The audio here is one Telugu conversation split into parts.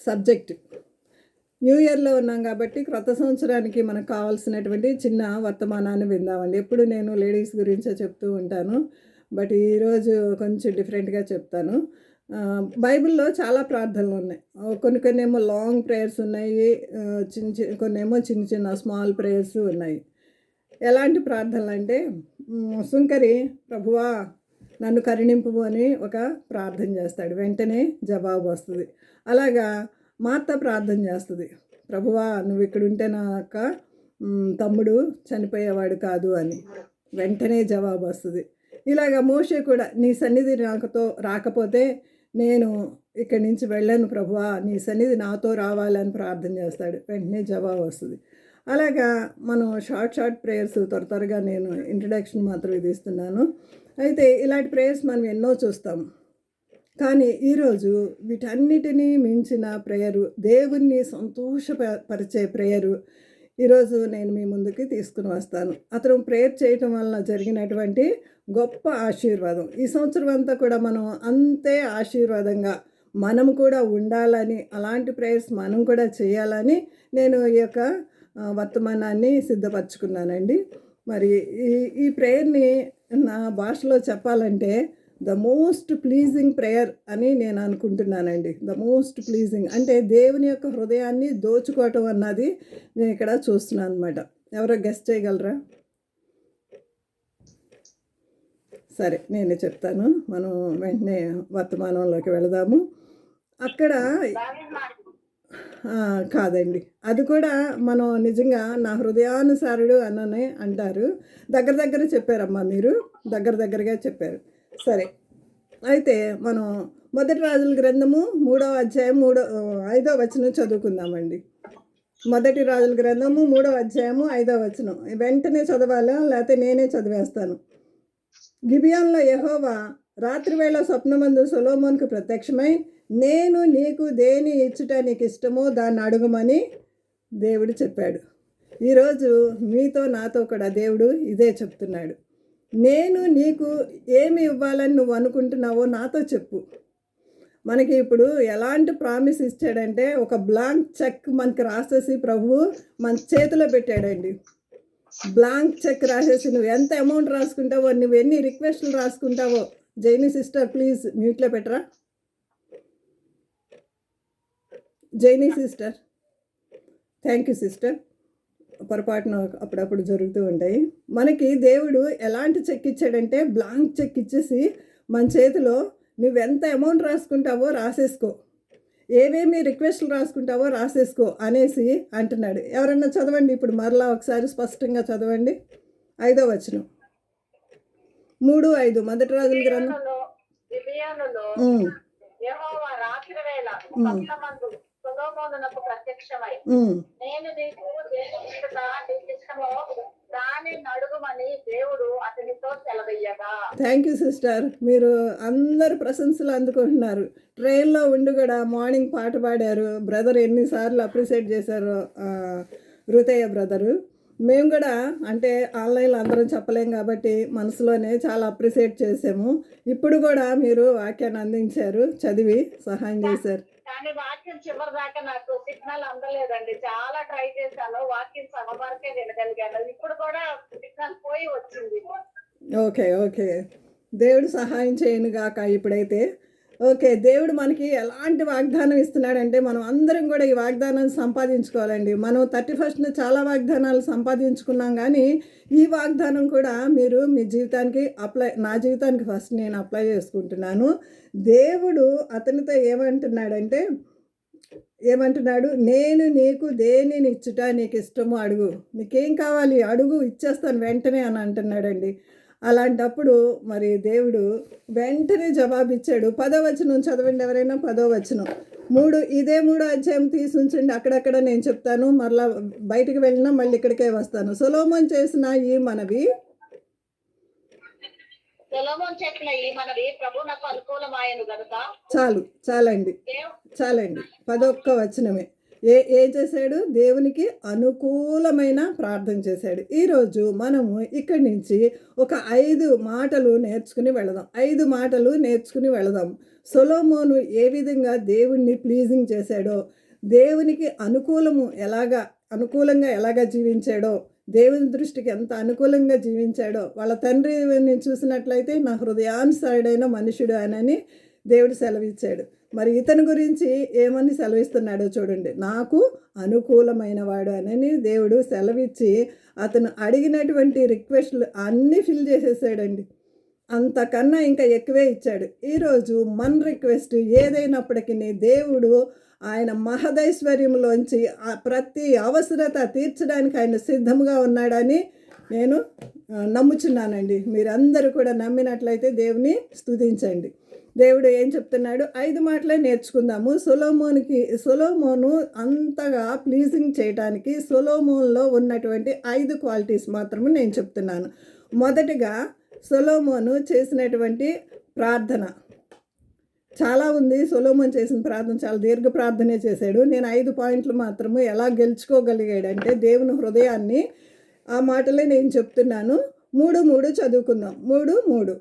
సబ్జెక్ట్. న్యూ ఇయర్లో ఉన్నాం కాబట్టి క్రొత్త సంవత్సరానికి మనకు కావాల్సినటువంటి చిన్న వర్తమానాన్ని విందామండి. ఎప్పుడు నేను లేడీస్ గురించే చెప్తూ ఉంటాను, బట్ ఈరోజు కొంచెం డిఫరెంట్గా చెప్తాను. బైబిల్లో చాలా ప్రార్థనలు ఉన్నాయి. కొన్ని ఏమో లాంగ్ ప్రేయర్స్ ఉన్నాయి, కొన్నేమో చిన్న చిన్న స్మాల్ ప్రేయర్స్ ఉన్నాయి. ఎలాంటి ప్రార్థనలు అంటే, సుంకరి ప్రభువా నన్ను కరుణింపు అని ఒక ప్రార్థన చేస్తాడు, వెంటనే జవాబు వస్తుంది. అలాగా మార్త ప్రార్థన చేస్తుంది, ప్రభువా నువ్వు ఇక్కడ ఉంటే నాక తమ్ముడు చనిపోయేవాడు కాదు అని, వెంటనే జవాబు వస్తుంది. ఇలాగ మోషే కూడా నీ సన్నిధి నాకుతో రాకపోతే నేను ఇక్కడి నుంచి వెళ్ళను ప్రభువా, నీ సన్నిధి నాతో రావాలని ప్రార్థన చేస్తాడు, వెంటనే జవాబు వస్తుంది. అలాగా మనం షార్ట్ ప్రేయర్స్ త్వరగా నేను ఇంట్రడక్షన్ మాత్రం ఇది ఇస్తున్నాను. అయితే ఇలాంటి ప్రేయర్స్ మనం ఎన్నో చూస్తాము, కానీ ఈరోజు వీటన్నిటినీ మించిన ప్రేయరు, దేవుణ్ణి సంతోషపరిచే ప్రేయరు ఈరోజు నేను మీ ముందుకి తీసుకుని వస్తాను. అతను ప్రేయర్ చేయటం వలన జరిగినటువంటి గొప్ప ఆశీర్వాదం, ఈ సంవత్సరం అంతా కూడా మనం అంతే ఆశీర్వాదంగా మనము కూడా ఉండాలని, అలాంటి ప్రేయర్స్ మనం కూడా చేయాలని నేను ఈ యొక్క వర్తమానాన్ని సిద్ధపరచుకున్నానండి. మరి ఈ ప్రేయర్ని నా భాషలో చెప్పాలంటే ద మోస్ట్ ప్లీజింగ్ ప్రేయర్ అని నేను అనుకుంటున్నానండి. ద మోస్ట్ ప్లీజింగ్ అంటే దేవుని యొక్క హృదయాన్ని దోచుకోవటం అన్నది నేను ఇక్కడ చూస్తున్నాను అనమాట. ఎవరో గెస్ట్ చేయగలరా? సరే నేను చెప్తాను, మనం వెంటనే వర్తమానంలోకి వెళదాము. అక్కడ కాదండి, అది కూడా మనం నిజంగా నా హృదయానుసారుడు అననే అంటారు. దగ్గర చెప్పారమ్మా, మీరు దగ్గరగా చెప్పారు. సరే, అయితే మనం మొదటి రాజుల గ్రంథము 3వ అధ్యాయం 5వ వచనం చదువుకుందామండి. మొదటి రాజుల గ్రంథము 3వ అధ్యాయము 5వ వచనం వెంటనే చదవాలా, లేకపోతే నేనే చదివేస్తాను. గిబియోనులో యెహోవా రాత్రివేళ స్వప్నమందు సొలొమోనుకు ప్రత్యక్షమై, నేను నీకు దేని ఇచ్చుట నీకు ఇష్టమో దాన్ని అడుగుమని దేవుడు చెప్పాడు. ఈరోజు మీతో నాతో కూడా దేవుడు ఇదే చెప్తున్నాడు. నేను నీకు ఏమి ఇవ్వాలని నువ్వు అనుకుంటున్నావో నాతో చెప్పు. మనకి ఇప్పుడు ఎలాంటి ప్రామిస్ ఇచ్చాడంటే, ఒక బ్లాంక్ చెక్ మనకి రాసేసి ప్రభువు మన చేతిలో పెట్టాడండి. బ్లాంక్ చెక్ రాసేసి నువ్వు ఎంత అమౌంట్ రాసుకుంటావో, నువ్వు ఎన్ని రిక్వెస్ట్లు రాసుకుంటావో. జైని సిస్టర్ ప్లీజ్ మ్యూట్లో పెట్టరా. జైని సిస్టర్, థ్యాంక్ యూ సిస్టర్. పొరపాటున అప్పుడప్పుడు జరుగుతూ ఉంటాయి. మనకి దేవుడు ఎలాంటి చెక్ ఇచ్చాడంటే, బ్లాంక్ చెక్ ఇచ్చేసి మన చేతిలో నువ్వెంత అమౌంట్ రాసుకుంటావో రాసేసుకో, ఏవేమి రిక్వెస్ట్లు రాసుకుంటావో రాసేసుకో అనేసి అంటున్నాడు. ఎవరన్నా చదవండి ఇప్పుడు మరలా ఒకసారి స్పష్టంగా చదవండి. 5వ వచనం, 3:5 మొదటి రాజుల గ్రంథం. నేను నీకు దాన్ని అడుగుమని దేవుడు అతనితో సెలవయ్యగా. థ్యాంక్ యూ సిస్టర్, మీరు అందరు ప్రశంసలు అందుకుంటున్నారు. ట్రైన్లో ఉండి కూడా మార్నింగ్ పాట పాడారు. బ్రదర్ ఎన్నిసార్లు అప్రిషియేట్ చేశారు, రుతయ్య బ్రదరు. మేము కూడా అంటే ఆన్లైన్లో అందరం చెప్పలేం కాబట్టి మనసులోనే చాలా అప్రిషియేట్ చేసాము. ఇప్పుడు కూడా మీరు వాక్యాన్ని అందించారు, చదివి సహాయం చేశారు. కానీ వాక్యం చివరి దాకా నాకు సిగ్నల్ అందలేదండి. చాలా ట్రై చేశాను, వాక్యం సగం వరకే వినగలిగాను. ఇప్పుడు కూడా సిగ్నల్ పోయి వచ్చింది. ఓకే, దేవుడు సహాయం చేయను గాక. ఇప్పుడైతే ఓకే, దేవుడు మనకి ఎలాంటి వాగ్దానం ఇస్తున్నాడంటే, మనం అందరం కూడా ఈ వాగ్దానాన్ని సంపాదించుకోవాలండి. మనం 31st చాలా వాగ్దానాలు సంపాదించుకున్నాం, కానీ ఈ వాగ్దానం కూడా మీరు మీ జీవితానికి నా జీవితానికి ఫస్ట్ నేను అప్లై చేసుకుంటున్నాను. దేవుడు అతనితో ఏమంటున్నాడు, నేను నీకు దేనిని ఇచ్చుట నీకు ఇష్టమో అడుగు, నీకేం కావాలి అడుగు ఇచ్చేస్తాను వెంటనే అని అంటున్నాడండి. అలాంటప్పుడు మరి దేవుడు వెంటనే జవాబు ఇచ్చాడు. 10వ వచనం చదవండి ఎవరైనా. 10వ వచనం, 3వ అధ్యాయం తీసి ఉంచండి, అక్కడక్కడ నేను చెప్తాను. మరలా బయటికి వెళ్ళినా మళ్ళీ ఇక్కడికే వస్తాను. సొలొమోను చేసిన ఈ మనవి, సొలొమోను చెప్పిన ఈ మనవి ప్రభువునకు అనుకూలమాయెను గనుక. చాలండి 11వ వచనమే. ఏం చేశాడు? దేవునికి అనుకూలమైన ప్రార్థన చేశాడు. ఈరోజు మనము ఇక్కడి నుంచి ఒక 5 మాటలు నేర్చుకుని వెళదాం. సొలొమోను ఏ విధంగా దేవుణ్ణి ప్లీజింగ్ చేశాడో, దేవునికి అనుకూలంగా ఎలాగా జీవించాడో, దేవుని దృష్టికి ఎంత అనుకూలంగా జీవించాడో, వాళ్ళ తండ్రిని చూసినట్లయితే నా హృదయానుసారుడైన మనుషుడు అని దేవుడు సెలవిచ్చాడు. మరి ఇతని గురించి ఏమని సెలవిస్తున్నాడో చూడండి. నాకు అనుకూలమైన వాడు అని దేవుడు సెలవిచ్చి అతను అడిగినటువంటి రిక్వెస్ట్లు అన్నీ ఫిల్ చేసేసాడండి. అంతకన్నా ఇంకా ఎక్కువే ఇచ్చాడు. ఈరోజు మన రిక్వెస్ట్ ఏదైనప్పటికీ దేవుడు ఆయన మహదైశ్వర్యంలోంచి ప్రతి అవసరత తీర్చడానికి ఆయన సిద్ధంగా ఉన్నాడని నేను నమ్ముచున్నానండి. మీరందరూ కూడా నమ్మినట్లయితే దేవుని స్తుతించండి. దేవుడు ఏం చెప్తున్నాడు? 5 మాటలే నేర్చుకుందాము. సొలొమోను అంతగా ప్లీజింగ్ చేయడానికి సొలొమోన్లో ఉన్నటువంటి 5 క్వాలిటీస్ మాత్రమే నేను చెప్తున్నాను. మొదటిగా సొలొమోను చేసినటువంటి ప్రార్థన చాలా ఉంది. సొలొమోను చేసిన ప్రార్థన చాలా దీర్ఘ ప్రార్థనే చేశాడు. నేను 5 పాయింట్లు మాత్రమే ఎలా గెలుచుకోగలిగాడంటే దేవుని హృదయాన్ని, ఆ మాటలే నేను చెప్తున్నాను. 3 చదువుకుందాం. 3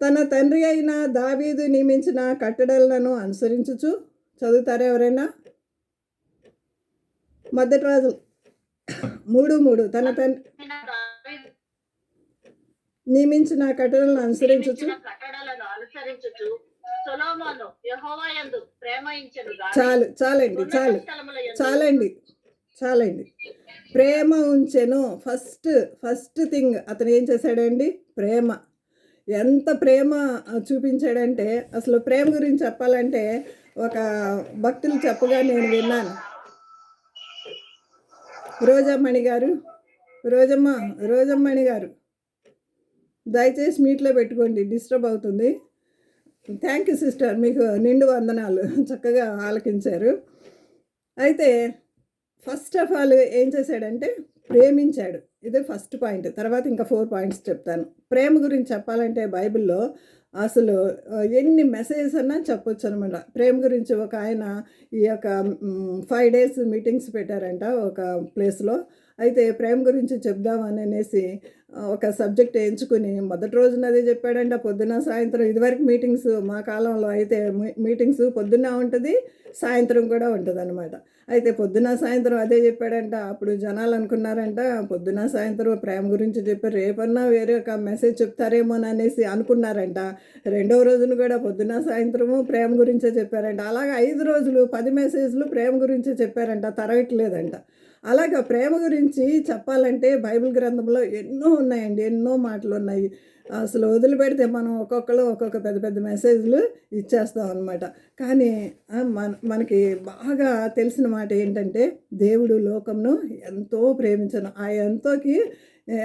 తన తండ్రి అయిన దావీదు నియమించిన కట్టడలను అనుసరించుచు, చదువుతారా ఎవరైనా? మొదటి రాజు 3 తన తండ్రి నియమించిన కట్టడలను అనుసరించుచు. చాలండి. ప్రేమ ఉంచెను. ఫస్ట్ థింగ్ అతను ఏం చేశాడండి? ప్రేమ. ఎంత ప్రేమ చూపించాడంటే, అసలు ప్రేమ గురించి చెప్పాలంటే ఒక భక్తులు చెప్పగా నేను విన్నాను. రోజమ్మణి గారు దయచేసి మీట్లో పెట్టుకోండి, డిస్టర్బ్ అవుతుంది. థ్యాంక్ యూ సిస్టర్, మీకు నిండు వందనాలు, చక్కగా ఆలకించారు. అయితే ఫస్ట్ ఆఫ్ ఆల్ ఏం చేశాడంటే ప్రేమించాడు. ఇదే ఫస్ట్ పాయింట్. తర్వాత ఇంకా 4 పాయింట్స్ చెప్తాను. ప్రేమ గురించి చెప్పాలంటే బైబిల్లో అసలు ఎన్ని మెసేజెస్ అన్నా చెప్పొచ్చు అనమాట. ప్రేమ గురించి ఒక ఆయన ఈ యొక్క 5 days మీటింగ్స్ పెట్టారంట ఒక ప్లేస్లో. అయితే ప్రేమ గురించి చెప్దామని అనేసి ఒక సబ్జెక్ట్ ఎంచుకుని మొదటి రోజున అదే చెప్పాడంట, పొద్దున సాయంత్రం. ఇదివరకు మీటింగ్స్ మా కాలంలో అయితే మీటింగ్స్ పొద్దున్న ఉంటుంది, సాయంత్రం కూడా ఉంటుంది అనమాట. అయితే పొద్దున సాయంత్రం అదే చెప్పాడంట. అప్పుడు జనాలు అనుకున్నారంట పొద్దున సాయంత్రం ప్రేమ గురించి చెప్పారు, రేపన్నా వేరే ఒక మెసేజ్ చెప్తారేమో అనేసి అనుకున్నారంట. రెండవ రోజున కూడా పొద్దున సాయంత్రము ప్రేమ గురించే చెప్పారంట. అలాగే 5 రోజులు 10 మెసేజ్లు ప్రేమ గురించే చెప్పారంట, తరగట్లేదంట. అలాగా ప్రేమ గురించి చెప్పాలంటే బైబిల్ గ్రంథంలో ఎన్నో ఉన్నాయండి, ఎన్నో మాటలు ఉన్నాయి. అసలు వదిలిపెడితే మనం ఒక్కొక్క పెద్ద మెసేజ్లు ఇచ్చేస్తాం అనమాట. కానీ మనకి బాగా తెలిసిన మాట ఏంటంటే దేవుడు లోకంను ఎంతో ప్రేమించను. ఆ ఎంతోకి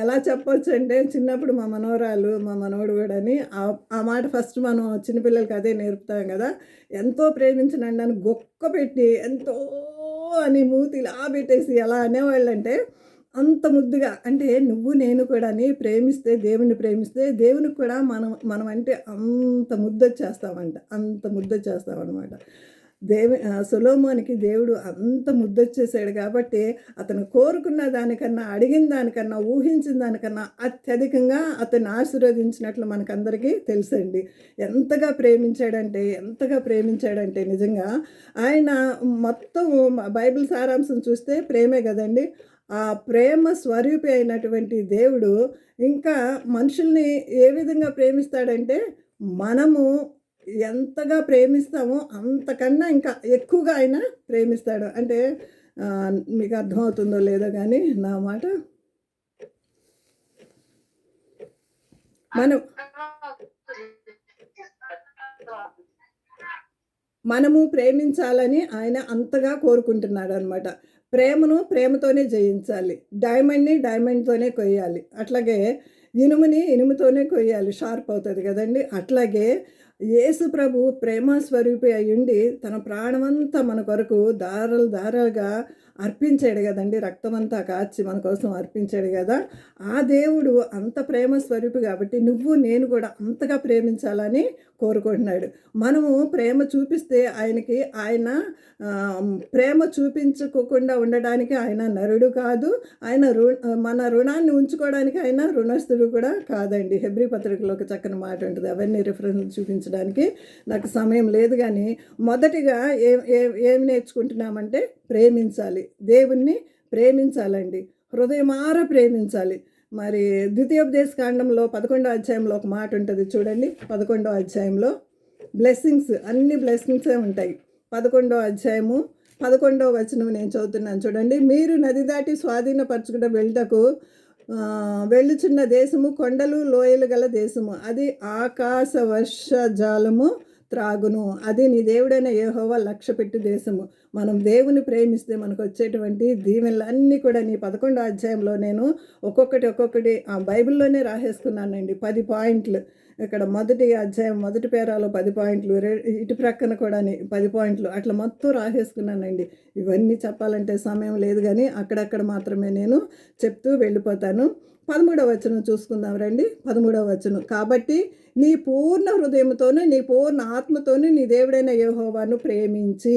ఎలా చెప్పొచ్చు అంటే, చిన్నప్పుడు మా మనవడు కూడా అని ఆ మాట ఫస్ట్ మనం చిన్నపిల్లలకి అదే నేర్పుతాం కదా. ఎంతో ప్రేమించనండి అని గొక్క పెట్టి ఎంతో అని మూతి ఇలా పెట్టేసి ఎలా అనేవాళ్ళంటే అంత ముద్దుగా. అంటే నువ్వు నేను కూడా ప్రేమిస్తే, దేవుణ్ణి ప్రేమిస్తే దేవునికి కూడా మనం అంటే అంత ముద్దొచ్చేస్తామన్నమాట. సొలొమోనుకి దేవుడు అంత ముద్దొచ్చేసాడు కాబట్టి అతను కోరుకున్న దానికన్నా, అడిగిన దానికన్నా, ఊహించిన దానికన్నా అత్యధికంగా అతన్ని ఆశీర్వదించినట్లు మనకందరికీ తెలుసండి. ఎంతగా ప్రేమించాడంటే నిజంగా ఆయన మొత్తం బైబిల్ సారాంశం చూస్తే ప్రేమే కదండి. ఆ ప్రేమ స్వరూపి అయినటువంటి దేవుడు ఇంకా మనుషుల్ని ఏ విధంగా ప్రేమిస్తాడంటే, మనము ఎంతగా ప్రేమిస్తామో అంతకన్నా ఇంకా ఎక్కువగా ఆయన ప్రేమిస్తాడు. అంటే మీకు అర్థమవుతుందో లేదో కానీ నా మాట. మనము ప్రేమించాలని ఆయన అంతగా కోరుకుంటున్నాడు అనమాట. ప్రేమను ప్రేమతోనే జయించాలి. డైమండ్తోనే కొయ్యాలి. అట్లాగే ఇనుముతోనే కొయ్యాలి, షార్ప్ అవుతుంది కదండి. అట్లాగే యేసు ప్రభు ప్రేమ స్వరూపి అయ్యుండి తన ప్రాణమంతా మన కొరకు దారాలుగా అర్పించాడు కదండి, రక్తమంతా కార్చి మన కోసం అర్పించాడు కదా. ఆ దేవుడు అంత ప్రేమ స్వరూపి కాబట్టి నువ్వు నేను కూడా అంతగా ప్రేమించాలని కోరుకుంటున్నాడు. మనము ప్రేమ చూపిస్తే ఆయన ప్రేమ చూపించుకోకుండా ఉండడానికి ఆయన నరుడు కాదు, ఆయన మన రుణాన్ని ఉంచుకోవడానికి ఆయన రుణస్థుడు కూడా కాదండి. హెబ్రీ పత్రికలో ఒక చక్కని మాట ఉంటుంది, అవన్నీ రిఫరెన్స్ చూపించడానికి నాకు సమయం లేదు. కానీ మొదటిగా ఏం నేర్చుకుంటున్నామంటే ప్రేమించాలి, దేవుణ్ణి ప్రేమించాలండి, హృదయమార ప్రేమించాలి. మరి ద్వితీయోపదేశ కాండంలో 11వ అధ్యాయంలో ఒక మాట ఉంటుంది చూడండి. 11వ అధ్యాయంలో బ్లెస్సింగ్స్, అన్ని బ్లెస్సింగ్సే ఉంటాయి. 11వ అధ్యాయము 11వ వచనం నేను చదువుతున్నాను చూడండి. మీరు నది దాటి స్వాధీనపరచుకుంటూ వెళ్ళుచున్న దేశము కొండలు లోయలు గల దేశము, అది ఆకాశ వర్ష జాలము త్రాగును, అది నీ దేవుడైన యెహోవా లక్ష్యపెట్టు దేశము. మనం దేవుని ప్రేమిస్తే మనకు వచ్చేటువంటి దీవెనలు అన్నీ కూడా నీ 11వ అధ్యాయంలో నేను ఒక్కొక్కటి ఆ బైబిల్లోనే రాసేసుకున్నానండి. 10 పాయింట్లు. ఇక్కడ మొదటి అధ్యాయం మొదటి పేరాలో 10 పాయింట్లు, ఇటు ప్రక్కన కూడా 10 పాయింట్లు, అట్లా మొత్తం రాసేసుకున్నానండి. ఇవన్నీ చెప్పాలంటే సమయం లేదు, కానీ అక్కడక్కడ మాత్రమే నేను చెప్తూ వెళ్ళిపోతాను. 13వ వచనం చూసుకుందాం రండి. 13వ వచనం, కాబట్టి నీ పూర్ణ హృదయంతోనూ నీ పూర్ణ ఆత్మతోనూ నీ దేవుడైన యెహోవాను ప్రేమించి.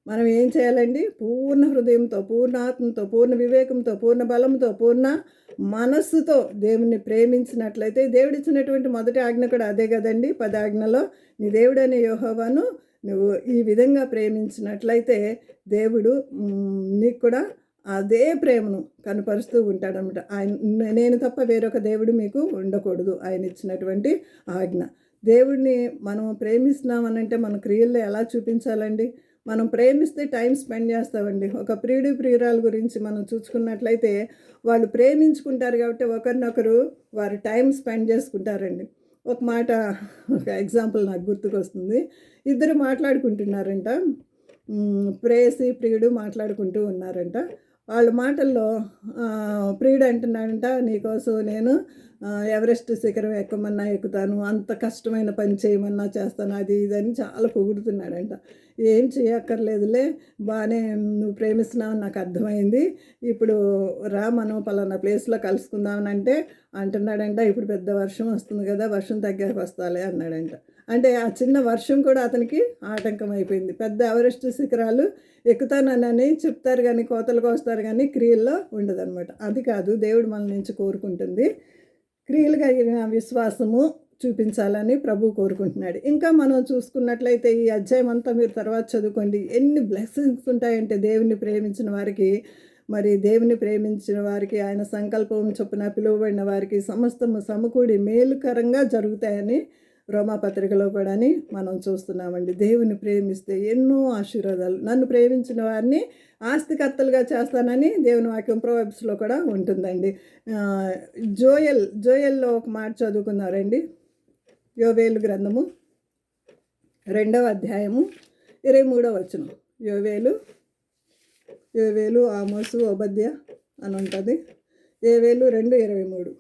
మనం ఏం చేయాలండి? పూర్ణ హృదయంతో, పూర్ణ ఆత్మతో, పూర్ణ వివేకంతో, పూర్ణ బలంతో, పూర్ణ మనస్సుతో దేవుణ్ణి ప్రేమించినట్లయితే, దేవుడిచ్చినటువంటి మొదటి ఆజ్ఞ కూడా అదే కదండి. 10 ఆజ్ఞలో నీ దేవుడైన యెహోవాను నువ్వు ఈ విధంగా ప్రేమించినట్లయితే దేవుడు నీకు కూడా అదే ప్రేమను కనపరుస్తూ ఉంటాడనమాట. నేను తప్ప వేరొక దేవుడు మీకు ఉండకూడదు, ఆయన ఇచ్చినటువంటి ఆజ్ఞ. దేవుడిని మనం ప్రేమిస్తున్నామనంటే మన క్రియల్లో ఎలా చూపించాలండి? మనం ప్రేమిస్తే టైం స్పెండ్ చేస్తామండి. ఒక ప్రియుడు ప్రియురాల గురించి మనం చూసుకున్నట్లయితే వాళ్ళు ప్రేమించుకుంటారు కాబట్టి ఒకరినొకరు వారు టైం స్పెండ్ చేసుకుంటారండి. ఒక ఎగ్జాంపుల్ నాకు గుర్తుకొస్తుంది. ఇద్దరు మాట్లాడుకుంటున్నారంట, ప్రేయసి ప్రియుడు మాట్లాడుకుంటూ ఉన్నారంట. వాళ్ళ మాటల్లో ప్రియుడు అంటున్నాడంట, నీకోసం నేను ఎవరెస్ట్ శిఖరం ఎక్కమన్నా ఎక్కుతాను, అంత కష్టమైన పని చేయమన్నా చేస్తాను, అది ఇదని చాలా పొగుడుతున్నాడంట. ఏం చేయక్కర్లేదులే, బాగానే నువ్వు ప్రేమిస్తున్నావని నాకు అర్థమైంది, ఇప్పుడు రా మనం పలానా ప్లేస్లో కలుసుకుందామని అంటున్నాడంట. ఇప్పుడు పెద్ద వర్షం వస్తుంది కదా, వర్షం తగ్గాక వస్తాలే అన్నాడంట. అంటే ఆ చిన్న వర్షం కూడా అతనికి ఆటంకం అయిపోయింది. పెద్ద ఎవరెస్ట్ శిఖరాలు ఎక్కుతానని చెప్తారు కానీ, కోతలకు వస్తారు కానీ క్రియల్లో ఉండదన్నమాట. అది కాదు దేవుడు మన నుంచి కోరుకుంటుంది. క్రియలు కలిగిన విశ్వాసము చూపించాలని ప్రభు కోరుకుంటున్నాడు. ఇంకా మనం చూసుకున్నట్లయితే ఈ అధ్యాయం అంతా మీరు తర్వాత చదువుకోండి. ఎన్ని బ్లెస్సింగ్స్ ఉంటాయంటే దేవుని ప్రేమించిన వారికి. మరి దేవుని ప్రేమించిన వారికి, ఆయన సంకల్పం చొప్పున పిలువబడిన వారికి సమస్తము సమకూడి మేలుకరంగా జరుగుతాయని రోమాపత్రికలో కూడా మనం చూస్తున్నామండి. దేవుని ప్రేమిస్తే ఎన్నో ఆశీర్వాదాలు. నన్ను ప్రేమించిన వారిని ఆస్తికర్తలుగా చేస్తానని దేవుని వాక్యం ప్రొవర్బ్స్లో కూడా ఉంటుందండి. జోయల్లో ఒక మాట చదువుకున్నారండి. యోవేలు గ్రంథము 2వ అధ్యాయము 23వ వచనం. యోవేలు ఆమోసు ఓబద్య అని ఉంటుంది. యోవేలు 2:23.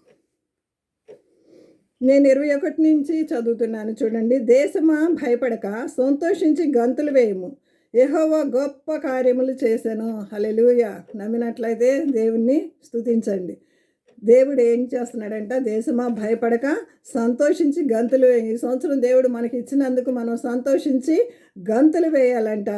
నేను 21 నుంచి చదువుతున్నాను చూడండి. దేశమా భయపడక సంతోషించి గంతులు వేయము, యెహోవా గొప్ప కార్యములు చేశాను. హల్లెలూయా. నమ్మినట్లయితే దేవుణ్ణి స్తుతించండి. దేవుడు ఏం చేస్తున్నాడంట? దేశమా భయపడక సంతోషించి గంతులు వేయి. ఈ సంవత్సరం దేవుడు మనకి ఇచ్చినందుకు మనం సంతోషించి గంతులు వేయాలంట.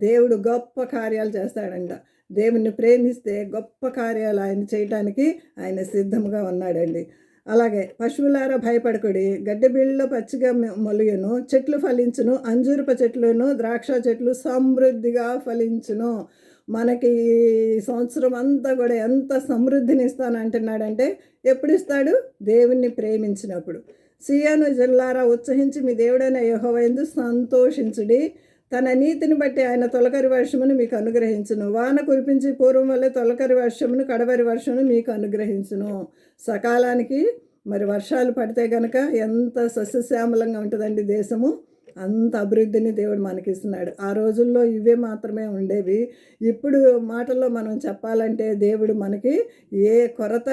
దేవుడు గొప్ప కార్యాలు చేస్తాడంట. దేవుణ్ణి ప్రేమిస్తే గొప్ప కార్యాలు ఆయన చేయటానికి ఆయన సిద్ధంగా ఉన్నాడండి. అలాగే పశువులారా భయపడకుడి, గడ్డి బీళ్ళలో పచ్చిగా మొలియును, చెట్లు ఫలించును, అంజూరప చెట్లును ద్రాక్ష చెట్లు సమృద్ధిగా ఫలించును. మనకి ఈ సంవత్సరం అంతా కూడా ఎంత సమృద్ధిని ఇస్తానంటున్నాడంటే, ఎప్పుడు ఇస్తాడు? దేవుణ్ణి ప్రేమించినప్పుడు. సియోను జిల్లారా ఉత్సహించి మీ దేవుడైన యెహోవా యందు సంతోషించుడి, తన నీతిని బట్టి ఆయన తొలకరి వర్షమును మీకు అనుగ్రహించును. వాన కురిపించి పూర్వం వల్లే తొలకరి వర్షమును కడవరి వర్షమును మీకు అనుగ్రహించును. సకాలానికి మరి వర్షాలు పడితే కనుక ఎంత సస్యశ్యామలంగా ఉంటుందండి దేశము. అంత అభివృద్ధిని దేవుడు మనకిస్తున్నాడు. ఆ రోజుల్లో ఇవే మాత్రమే ఉండేవి. ఇప్పుడు మాటల్లో మనం చెప్పాలంటే దేవుడు మనకి ఏ కొరత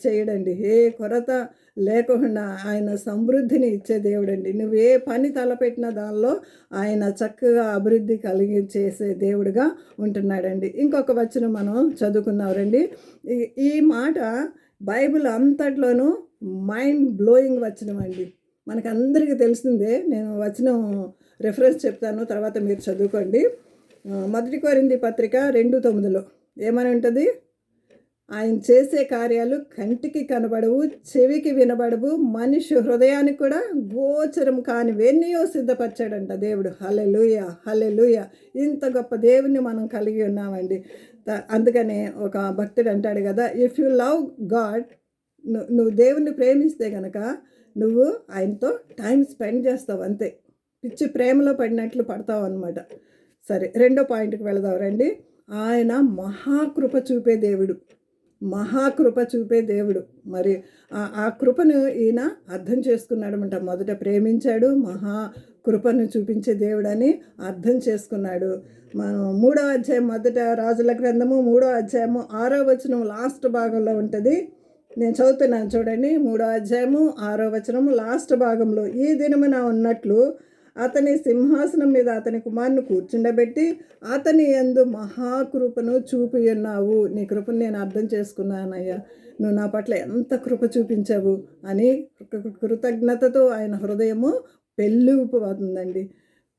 చేయడండి. ఏ కొరత లేకుండా ఆయన సమృద్ధిని ఇచ్చే దేవుడండి. నువ్వు ఏ పని తలపెట్టిన దానిలో ఆయన చక్కగా అభివృద్ధి కలిగి చేసే దేవుడుగా ఉంటున్నాడండి. ఇంకొక వచనం మనం చదువుకున్నాం రండి. ఈ మాట బైబిల్ అంతట్లోనూ మైండ్ బ్లోయింగ్ వచనం అండి. మనకందరికీ తెలిసిందే. నేను వచనం రెఫరెన్స్ చెప్తాను, తర్వాత మీరు చదువుకోండి. 1 కొరింథీ పత్రిక 2:9 ఏమని ఉంటుంది? ఆయన చేసే కార్యాలు కంటికి కనబడవు, చెవికి వినబడవు, మనిషి హృదయానికి కూడా గోచరం కానివెన్నయో సిద్ధపరిచాడంట దేవుడు. హల్లెలూయా, హల్లెలూయా. ఇంత గొప్ప దేవుని మనం కలిగి ఉన్నామండి. అందుకనే ఒక భక్తుడు అంటాడు కదా, ఇఫ్ యు లవ్ గాడ్, నువ్వు దేవుణ్ణి ప్రేమిస్తే కనుక నువ్వు ఆయనతో టైం స్పెండ్ చేస్తావు, అంతే. పిచ్చి ప్రేమలో పడినట్లు పడతావు అనమాట. సరే, రెండో పాయింట్కి వెళదాం రండి. ఆయన మహాకృప చూపే దేవుడు, మహాకృప చూపే దేవుడు. మరి ఆ కృపను ఈయన అర్థం చేసుకున్నాడనమాట. మొదట ప్రేమించాడు, మహాకృపను చూపించే దేవుడని అర్థం చేసుకున్నాడు. మనం 3వ అధ్యాయం, మొదట రాజుల గ్రంథము 3వ అధ్యాయము 6వ వచనం లాస్ట్ భాగంలో ఉంటుంది. నేను చదువుతున్నాను చూడండి. 3వ అధ్యాయము 6వ వచనము లాస్ట్ భాగంలో, ఈ దినమున ఉన్నట్లు అతని సింహాసనం మీద అతని కుమారుని కూర్చుండబెట్టి అతని యందు మహాకృపను చూపి ఉన్నావు. నీ కృపను నేను అర్థం చేసుకున్నానయ్యా, నువ్వు నా పట్ల ఎంత కృప చూపించావు అని కృతజ్ఞతతో ఆయన హృదయము పెళ్ళుకుపోతుందండి.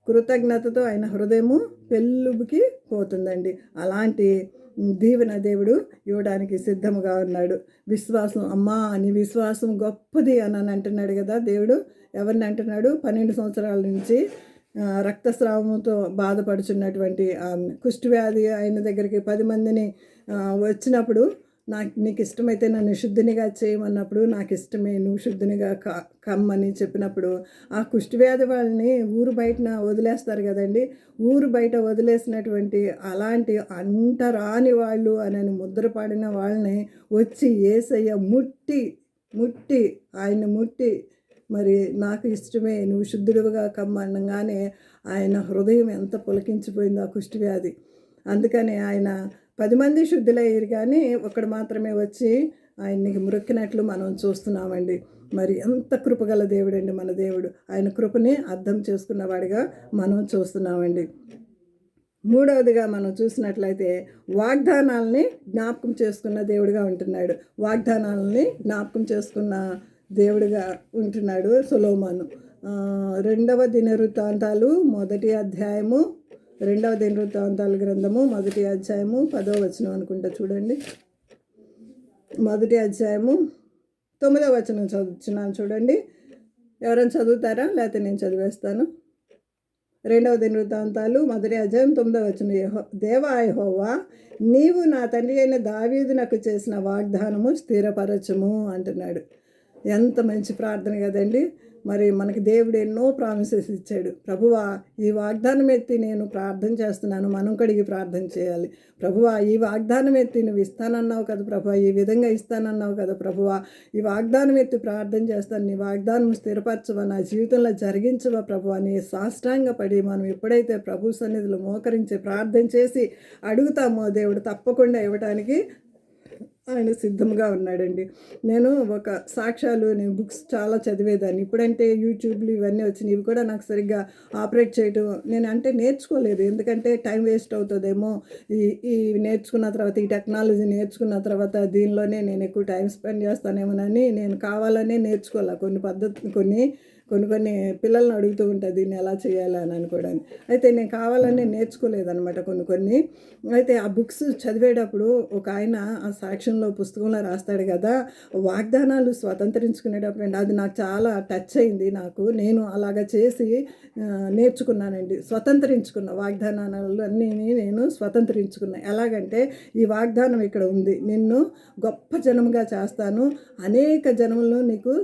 కృతజ్ఞతతో ఆయన హృదయము పెళ్ళుకి పోతుందండి. అలాంటి దీవెన దేవుడు ఇవ్వడానికి సిద్ధముగా ఉన్నాడు. విశ్వాసం, అమ్మా నీ విశ్వాసం గొప్పది అని అంటున్నాడు కదా దేవుడు. ఎవరిని అంటున్నాడు? 12 సంవత్సరాల నుంచి రక్తస్రావంతో బాధపడుచున్నటువంటి కుష్ఠవ్యాధి ఆయన దగ్గరికి 10 మందిని వచ్చినప్పుడు, నీకు ఇష్టమైతే నన్ను శుద్ధినిగా చేయమన్నప్పుడు, నాకు ఇష్టమే, నువ్వు శుద్ధినిగా కమ్మని చెప్పినప్పుడు, ఆ కుష్ఠవ్యాధి వాళ్ళని ఊరు బయటన వదిలేస్తారు కదండి. ఊరు బయట వదిలేసినటువంటి అలాంటి అంటరాని వాళ్ళు అని ముద్రపడిన వాళ్ళని వచ్చి యేసయ్య ముట్టి ఆయన్ని ముట్టి, మరి నాకు ఇష్టమే, నువ్వు శుద్ధుడుగా కమ్మనగానే ఆయన హృదయం ఎంత పులకించిపోయిందో ఆ కుష్ఠవ్యాధి. అందుకని ఆయన 10 మంది శుద్ధులయ్యారు, కానీ ఒకడు మాత్రమే వచ్చి ఆయన్ని మొక్కినట్లు మనం చూస్తున్నామండి. మరి ఎంత కృపగల దేవుడండి మన దేవుడు. ఆయన కృపని అర్థం చేసుకున్నవాడిగా మనం చూస్తున్నామండి. 3వదిగా మనం చూసినట్లయితే వాగ్దానాలని జ్ఞాపకం చేసుకున్న దేవుడిగా ఉంటున్నాడు. వాగ్దానాలని జ్ఞాపకం చేసుకున్న దేవుడిగా ఉంటున్నాడు సొలొమోను. 2వ దినవృత్తాంతాలు 1వ అధ్యాయము, 2వ దినవృత్తాంతాల గ్రంథము 1వ అధ్యాయము 10వ వచనం అనుకుంటా చూడండి. 1వ అధ్యాయము 9వ వచనం చదువుతున్నాను చూడండి. ఎవరైనా చదువుతారా? లేకపోతే నేను చదివేస్తాను. 2వ దినవృత్తాంతాలు 1వ అధ్యాయం 9వ వచనం. దేవా యెహోవా, నీవు నా తండ్రి అయిన దావీదునకు చేసిన వాగ్దానము స్థిరపరచుము అంటున్నాడు. ఎంత మంచి ప్రార్థన కదండి. మరి మనకి దేవుడు ఎన్నో ప్రామిసెస్ ఇచ్చాడు. ప్రభువా, ఈ వాగ్దానం ఎత్తి నేను ప్రార్థన చేస్తున్నాను. మనం కడిగి ప్రార్థన చేయాలి. ప్రభువా, ఈ వాగ్దానం ఎత్తి నువ్వు ఇస్తానన్నావు కదా ప్రభువా, ఈ విధంగా ఇస్తానన్నావు కదా ప్రభువా, ఈ వాగ్దానం ఎత్తి ప్రార్థన చేస్తాను, నీ వాగ్దానం స్థిరపరచవా, నా జీవితంలో జరిగించవా ప్రభువా, నీ సాష్టాంగపడి మనం ఎప్పుడైతే ప్రభు సన్నిధిలో మోకరించి ప్రార్థన చేసి అడుగుతామో దేవుడు తప్పకుండా ఇవ్వడానికి ఆయన సిద్ధంగా ఉన్నాడండి. నేను నేను బుక్స్ చాలా చదివేదాన్ని. ఇప్పుడంటే యూట్యూబ్లు ఇవన్నీ వచ్చినాయి, ఇవి కూడా నాకు సరిగ్గా ఆపరేట్ చేయడం నేర్చుకోలేదు. ఎందుకంటే టైం వేస్ట్ అవుతుందేమో, ఈ నేర్చుకున్న తర్వాత, ఈ టెక్నాలజీ నేర్చుకున్న తర్వాత దీనిలోనే నేను ఎక్కువ టైం స్పెండ్ చేస్తానేమోనని నేను కావాలనే నేర్చుకోవాలి. కొన్ని పిల్లల్ని అడుగుతూ ఉంటుంది దీన్ని ఎలా చేయాలి అని అనుకోవడానికి. అయితే నేను కావాలని నేర్చుకోలేదన్నమాట కొన్ని. అయితే ఆ బుక్స్ చదివేటప్పుడు ఒక ఆయన ఆ సాక్ష్యంలో పుస్తకంలో రాస్తాడు కదా, వాగ్దానాలు స్వతంత్రించుకునేటప్పుడు అండి, అది నాకు చాలా టచ్ అయింది. నేను అలాగా చేసి నేర్చుకున్నానండి. స్వతంత్రించుకున్న వాగ్దానాలు అన్నీ నేను స్వతంత్రించుకున్నా. ఎలాగంటే, ఈ వాగ్దానం ఇక్కడ ఉంది, నిన్ను గొప్ప జనముగా చేస్తాను, అనేక జనములను నీకు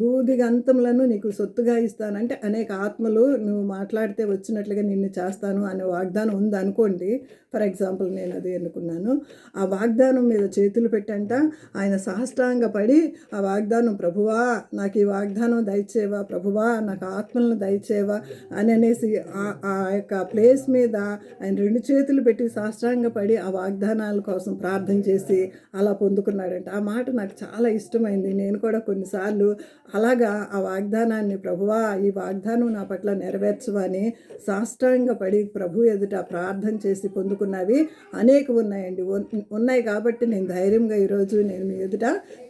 బూదిగంతములను వాగ్దానం నీకు సొత్తుగా ఇస్తాను అంటే అనేక ఆత్మలు నువ్వు మాట్లాడితే వచ్చినట్లుగా నిన్ను చేస్తాను అనే వాగ్దానం ఉందనుకోండి. ఫర్ ఎగ్జాంపుల్ నేను అది ఎన్నుకున్నాను. ఆ వాగ్దానం మీద చేతులు పెట్టంట ఆయన సాష్టాంగ పడి ఆ వాగ్దానం, ప్రభువా నాకు ఈ వాగ్దానం దయచేవా, ప్రభువా నాకు ఆత్మలను దయచేవా అని అనేసి ఆ యొక్క ప్లేస్ మీద ఆయన 2 చేతులు పెట్టి సాష్టాంగ పడి ఆ వాగ్దానాల కోసం ప్రార్థన చేసి అలా పొందుకున్నాడంట. ఆ మాట నాకు చాలా ఇష్టమైంది. నేను కూడా కొన్నిసార్లు అలాగా ఆ వాగ్దానాన్ని, ప్రభువా ఈ వాగ్దానం నా పట్ల నెరవేర్చవని సాష్టాంగ పడి ప్రభు ఎదుట ప్రార్థన చేసి పొందుకున్నవి అనేక ఉన్నాయండి. ఉన్నాయి కాబట్టి నేను ధైర్యంగా ఈరోజు నేను మీ ఎదుట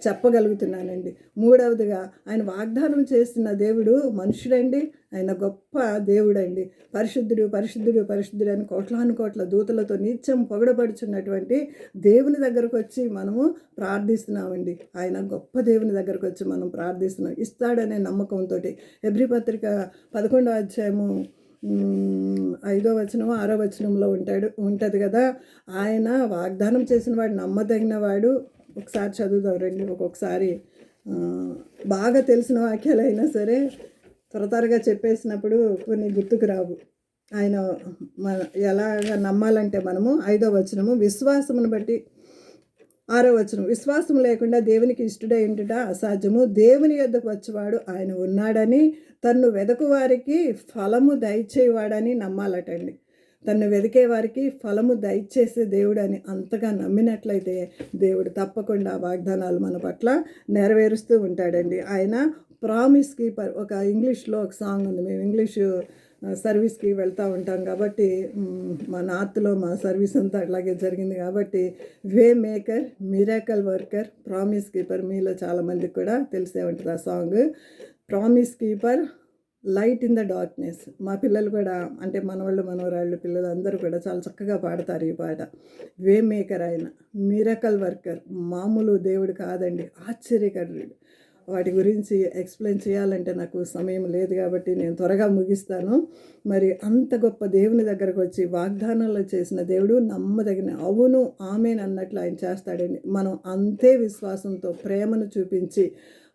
చెప్పగలుగుతున్నానండి. మూడవదిగా ఆయన వాగ్దానం చేసిన దేవుడు మనుషుడండి, ఆయన గొప్ప దేవుడండి. పరిశుద్ధుడు పరిశుద్ధుడు పరిశుద్ధుడు అని కోట్లాను కోట్ల దూతలతో నిత్యం పొగడబడుచున్నటువంటి దేవుని దగ్గరకు వచ్చి మనము ప్రార్థిస్తున్నామండి. ఆయన గొప్ప దేవుని దగ్గరకు వచ్చి మనం ప్రార్థిస్తున్నాం ఇస్తాడనే నమ్మకంతో. హెబ్రీ పత్రిక 11వ అధ్యాయము 5వ వచనము 6వ వచనంలో ఉంటుంది కదా, ఆయన వాగ్దానం చేసిన వాడు నమ్మదగిన వాడు. ఒకసారి చదువుదాం రండి. ఒక్కొక్కసారి బాగా తెలిసిన వాక్యాలైనా సరే త్వరగా చెప్పేసినప్పుడు కొన్ని గుర్తుకు రావు. ఆయన ఎలాగ నమ్మాలంటే మనము 5వ వచనము విశ్వాసమును బట్టి 6వ వచనం, విశ్వాసం లేకుండా దేవునికి ఇష్టడై ఉండుట అసాధ్యము, దేవుని యొద్దకు వచ్చేవాడు ఆయన ఉన్నాడని తన్ను వెదకు వారికి ఫలము దయచేవాడని నమ్మాలటండి. తన్ను వెదికే వారికి ఫలము దయచేసే దేవుడు అని అంతగా నమ్మినట్లయితే దేవుడు తప్పకుండా వాగ్దానాలు మన పట్ల నెరవేరుస్తూ ఉంటాడండి. ఆయన ప్రామిస్ కీపర్. ఒక ఇంగ్లీష్లో ఒక సాంగ్ ఉంది. మేము ఇంగ్లీషు సర్వీస్కి వెళ్తూ ఉంటాం కాబట్టి మా నార్త్లో మా సర్వీస్ అంతా అట్లాగే జరిగింది కాబట్టి way maker, miracle worker, promise keeper మీలో చాలామందికి కూడా తెలిసే ఉంటుంది ఆ song. Promise keeper, light in the darkness. మా పిల్లలు కూడా అంటే మనవాళ్ళు మనవరాళ్ళు పిల్లలు అందరూ కూడా చాలా చక్కగా పాడతారు ఈ పాట. వే మేకర్ ఆయన, మిరాకల్ వర్కర్, మామూలు దేవుడు కాదండి, ఆశ్చర్యకరుడు. వాటి గురించి ఎక్స్ప్లెయిన్ చేయాలంటే నాకు సమయం లేదు కాబట్టి నేను త్వరగా ముగిస్తాను. మరి అంత గొప్ప దేవుని దగ్గరకు వచ్చి వాగ్దానాలు చేసిన దేవుడు నమ్మదగిన, అవును ఆమెన్ అన్నట్లు ఆయన చేస్తాడండి. మనం అంతే విశ్వాసంతో ప్రేమను చూపించి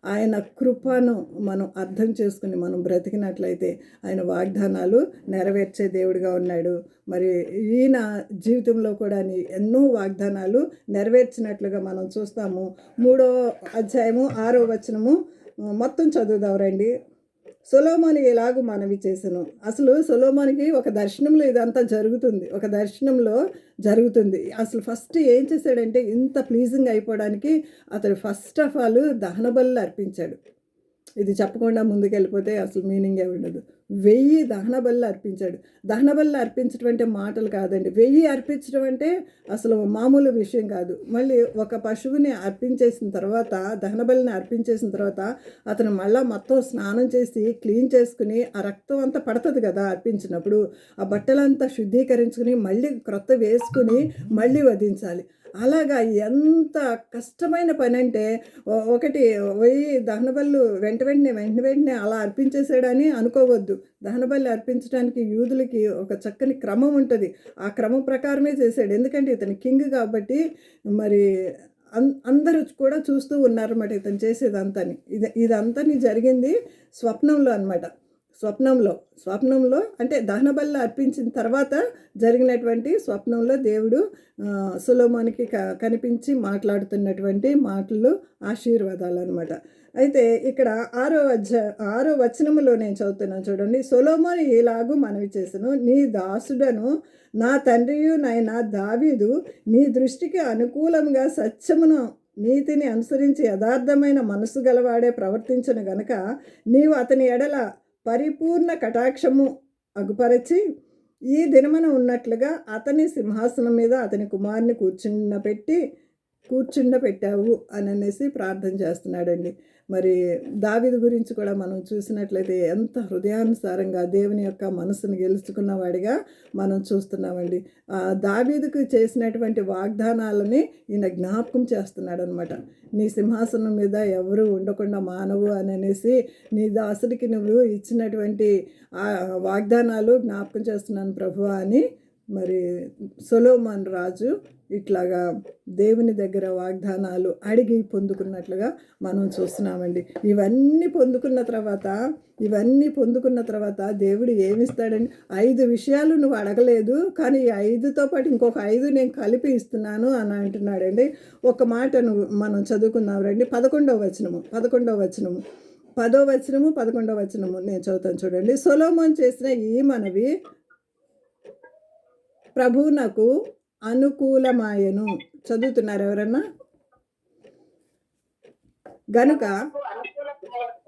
ఆయన కృపను మనం అర్థం చేసుకుని మనం బ్రతికినట్లయితే ఆయన వాగ్దానాలు నెరవేర్చే దేవుడిగా ఉన్నాడు. మరి ఈయన జీవితంలో కూడా ఎన్నో వాగ్దానాలు నెరవేర్చినట్లుగా మనం చూస్తాము. 3వ అధ్యాయము 6వ వచనము మొత్తం చదువుదాం రండి. సొలొమోను ఎలాగూ మనవి చేసెను. అసలు సొలొమోనుకి ఒక దర్శనంలో ఇదంతా జరుగుతుంది. ఒక దర్శనంలో జరుగుతుంది. అసలు ఫస్ట్ ఏం చేశాడంటే ఇంత ప్లీజింగ్ అయిపోవడానికి అతడు ఫస్ట్ ఆఫ్ ఆల్ దహన బలులు అర్పించాడు. ఇది చెప్పకుండా ముందుకెళ్ళిపోతే అసలు మీనింగే ఉండదు. 1000 దహన బలులు అర్పించాడు. దహన బలులు అర్పించడం అంటే మాటలు కాదండి. 1000 అర్పించడం అంటే అసలు మామూలు విషయం కాదు. మళ్ళీ ఒక పశువుని అర్పించేసిన తర్వాత, దహన బలిని అర్పించేసిన తర్వాత అతను మళ్ళీ మొత్తం స్నానం చేసి క్లీన్ చేసుకుని ఆ రక్తం అంతా పడుతుంది కదా అర్పించినప్పుడు, ఆ బట్టలంతా శుద్ధీకరించుకుని మళ్ళీ క్రొత్త వేసుకుని మళ్ళీ వధించాలి. అలాగా ఎంత కష్టమైన పని అంటే ఒకటి 1000 దహనబళ్ళు వెంటనే అలా అర్పించేసాడని అనుకోవద్దు. దహనబలి అర్పించడానికి యూదులకి ఒక చక్కని క్రమం ఉంటుంది. ఆ క్రమం ప్రకారమే చేశాడు. ఎందుకంటే ఇతను కింగ్ కాబట్టి మరి అందరూ కూడా చూస్తూ ఉన్నారన్నమాట ఇతను చేసేదంతాని. ఇదంతా జరిగింది స్వప్నంలో అనమాట. స్వప్నంలో అంటే దహనబలి అర్పించిన తర్వాత జరిగినటువంటి స్వప్నంలో దేవుడు సొలొమోనుకి కనిపించి మాట్లాడుతున్నటువంటి మాటలు ఆశీర్వాదాలు అనమాట. అయితే ఇక్కడ 6వ వచనంలో నేను చదువుతున్నాను చూడండి. సొలొమోను ఇలాగూ మనవి చేసెను, నీ దాసుడను నా తండ్రియు నాయన దావీదు నీ దృష్టికి అనుకూలంగా సత్యమును నీతిని అనుసరించి యథార్థమైన మనసు గలవాడే ప్రవర్తించను గనక నీవు అతని ఎడల పరిపూర్ణ కటాక్షము అగుపరచి ఈ దినమున ఉన్నట్లుగా అతని సింహాసనం మీద అతని కుమారుని కూర్చుండపెట్టావు అని అనేసి ప్రార్థన చేస్తున్నాడండి. మరి దావీదు గురించి కూడా మనం చూసినట్లయితే ఎంత హృదయానుసారంగా దేవుని యొక్క మనసును గెలుచుకున్నవాడిగా మనం చూస్తున్నామండి. దావీదుకు చేసినటువంటి వాగ్దానాలని ఈయన జ్ఞాపకం చేస్తున్నాడు అనమాట. నీ సింహాసనం మీద ఎవరు ఉండకుండా మానవు అని అనేసి నీ దాసుడికి నువ్వు ఇచ్చినటువంటి వాగ్దానాలు జ్ఞాపకం చేస్తున్నాను ప్రభువా అని మరి సొలొమోన్ రాజు ఇట్లాగా దేవుని దగ్గర వాగ్దానాలు అడిగి పొందుకున్నట్లుగా మనం చూస్తున్నామండి. ఇవన్నీ పొందుకున్న తర్వాత దేవుడు ఏమిస్తాడండి? 5 విషయాలు నువ్వు అడగలేదు, కానీ ఈ 5తో పాటు ఇంకొక 5 నేను కలిపి ఇస్తున్నాను అని అంటున్నాడండి. ఒక మాట మనం చదువుకుందాం రండి. 11వ వచనము 10వ వచనము 11వ వచనము నేను చదువుతాను చూడండి. సొలొమోన్ చేసిన ఈ మనవి ప్రభువునకు అనుకూలమాయెను. చదువుతున్నారు ఎవరన్నా? గనుక